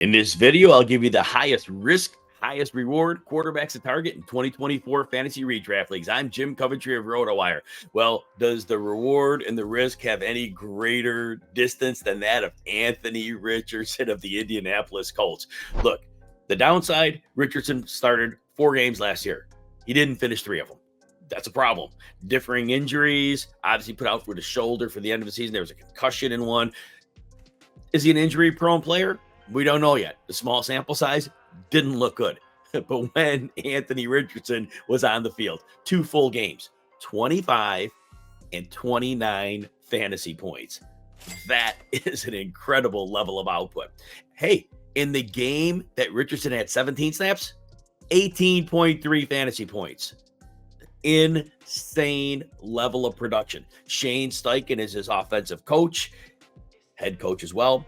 In this video, I'll give you the highest risk, highest reward quarterbacks to target in 2024 fantasy redraft leagues. I'm Jim Coventry of RotoWire. Well, does the reward and the risk have any greater distance than that of Anthony Richardson of the Indianapolis Colts? Look, the downside, Richardson started 4 games last year. He didn't finish 3 of them. That's a problem. Differing injuries, obviously put out with a shoulder for the end of the season. There was a concussion in one. Is he an injury-prone player? We don't know yet. The small sample size didn't look good. But when Anthony Richardson was on the field, 2 full games, 25 and 29 fantasy points. That is an incredible level of output. Hey, in the game that Richardson had 17 snaps, 18.3 fantasy points. Insane level of production. Shane Steichen is his offensive coach, head coach as well.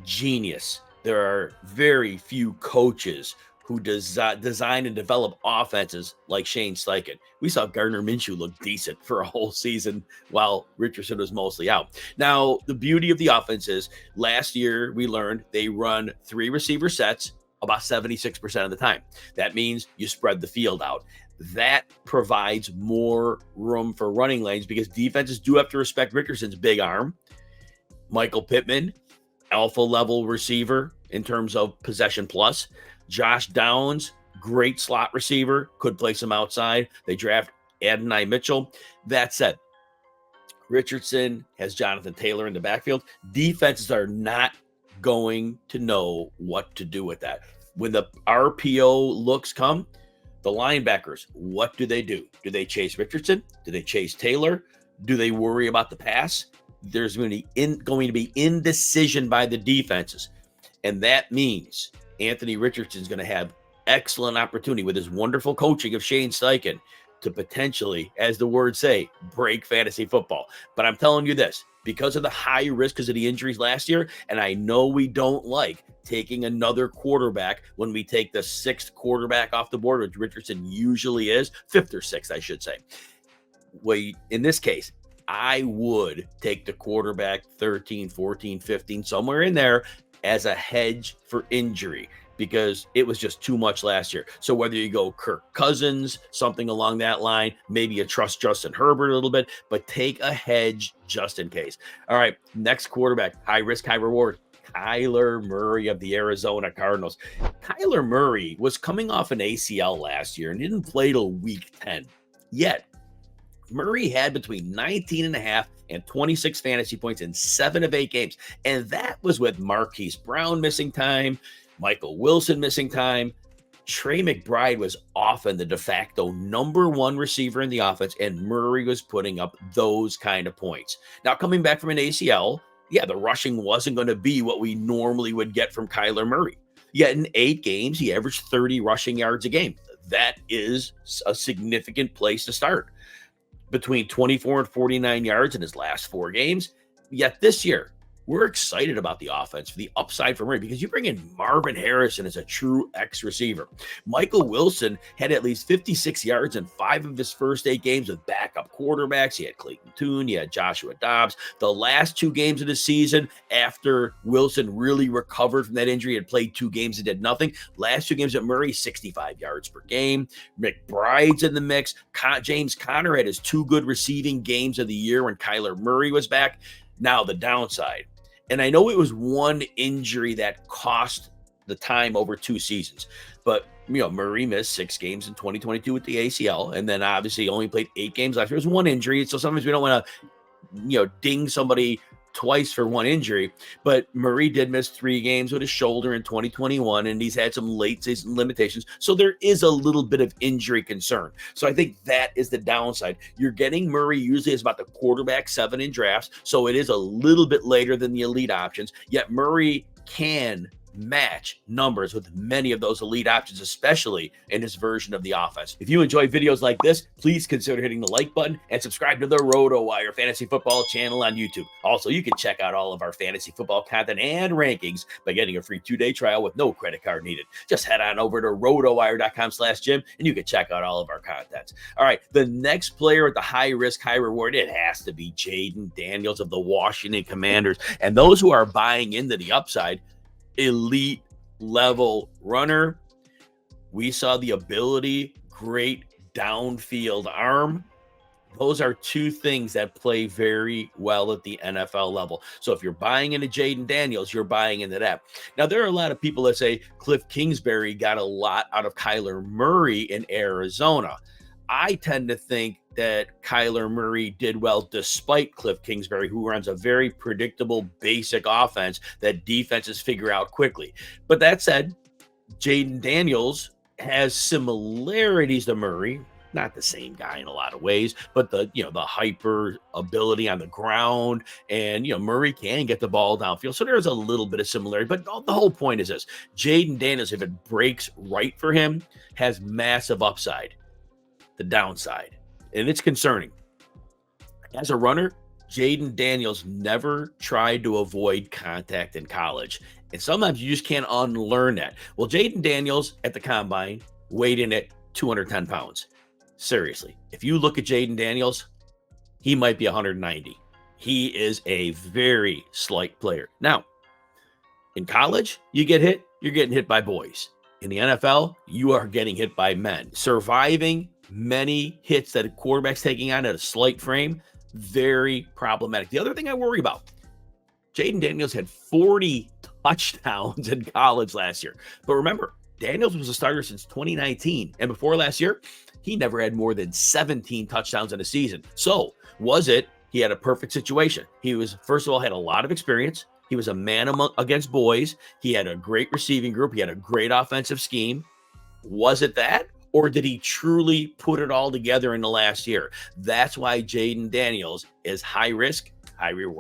Genius. There are very few coaches who design and develop offenses like Shane Steichen. We saw Gardner Minshew look decent for a whole season while Richardson was mostly out. Now, the beauty of the offense is last year we learned they run 3 receiver sets about 76% of the time. That means you spread the field out. That provides more room for running lanes because defenses do have to respect Richardson's big arm. Michael Pittman, alpha level receiver in terms of possession plus. Josh Downs, great slot receiver, could play some outside. They draft Adonai Mitchell. That said, Richardson has Jonathan Taylor in the backfield. Defenses are not going to know what to do with that. When the RPO looks come, the linebackers, what do? Do they chase Richardson? Do they chase Taylor? Do they worry about the pass? There's going to be indecision by the defenses. And that means Anthony Richardson's going to have excellent opportunity with his wonderful coaching of Shane Steichen to potentially, as the words say, break fantasy football. But I'm telling you this, because of the high risk because of the injuries last year, and I know we don't like taking another quarterback when we take the 6th quarterback off the board, which Richardson usually is, 5th or 6th, I should say. In this case, I would take the quarterback 13, 14, 15, somewhere in there as a hedge for injury because it was just too much last year. So whether you go Kirk Cousins, something along that line, maybe you trust Justin Herbert a little bit, but take a hedge just in case. All right, next quarterback, high risk, high reward. Kyler Murray of the Arizona Cardinals. Kyler Murray was coming off an ACL last year and didn't play till week 10. Yet, Murray had between 19.5 and 26 fantasy points in 7 of 8 games. And that was with Marquise Brown missing time, Michael Wilson missing time. Trey McBride was often the de facto number 1 receiver in the offense, and Murray was putting up those kind of points. Now, coming back from an ACL, the rushing wasn't going to be what we normally would get from Kyler Murray. Yet in 8 games, he averaged 30 rushing yards a game. That is a significant place to start. Between 24 and 49 yards in his last 4 games. Yet this year, we're excited about the offense for the upside for Murray because you bring in Marvin Harrison as a true X receiver. Michael Wilson had at least 56 yards in 5 of his first 8 games with backup quarterbacks. He had Clayton Tune, he had Joshua Dobbs. The last 2 games of the season, after Wilson really recovered from that injury, had played 2 games and did nothing. Last 2 games at Murray, 65 yards per game. McBride's in the mix. James Conner had his 2 good receiving games of the year when Kyler Murray was back. Now the downside. And I know it was 1 injury that cost the time over 2 seasons, but Murray missed 6 games in 2022 with the ACL, and then obviously only played 8 games last year. It was 1 injury, so sometimes we don't want to, ding somebody twice for 1 injury. But Murray did miss 3 games with his shoulder in 2021, and he's had some late season limitations. So there is a little bit of injury concern. So I think that is the downside. You're getting Murray usually as about the quarterback 7 in drafts, so it is a little bit later than the elite options. Yet Murray can match numbers with many of those elite options, especially in this version of the offense. If you enjoy videos like this, please consider hitting the like button and subscribe to the RotoWire Fantasy Football channel on YouTube. Also, you can check out all of our fantasy football content and rankings by getting a free 2-day trial with no credit card needed. Just head on over to rotowire.com/Jim and you can check out all of our content. All right, the next player at the high risk, high reward, it has to be Jayden Daniels of the Washington Commanders. And those who are buying into the upside, elite level runner. We saw the ability, great downfield arm. Those are two things that play very well at the NFL level. So if you're buying into Jayden Daniels, you're buying into that. Now, there are a lot of people that say Cliff Kingsbury got a lot out of Kyler Murray in Arizona. I tend to think that Kyler Murray did well despite Cliff Kingsbury, who runs a very predictable, basic offense that defenses figure out quickly. But that said, Jayden Daniels has similarities to Murray. Not the same guy in a lot of ways, but the hyper ability on the ground, and Murray can get the ball downfield. So there's a little bit of similarity, but the whole point is this: Jayden Daniels, if it breaks right for him, has massive upside. The downside, and it's concerning. As a runner, Jayden Daniels never tried to avoid contact in college, and sometimes you just can't unlearn that. Well, Jayden Daniels at the combine weighed in at 210 pounds. Seriously, if you look at Jayden Daniels, he might be 190. He is a very slight player. Now, in college, you get hit, you're getting hit by boys. In the NFL, you are getting hit by men. Surviving many hits that a quarterback's taking on at a slight frame, very problematic. The other thing I worry about, Jayden Daniels had 40 touchdowns in college last year. But remember, Daniels was a starter since 2019. And before last year, he never had more than 17 touchdowns in a season. So he had a perfect situation. He was, first of all, had a lot of experience. He was a man against boys. He had a great receiving group. He had a great offensive scheme. Was it that? Or did he truly put it all together in the last year? That's why Jayden Daniels is high risk, high reward.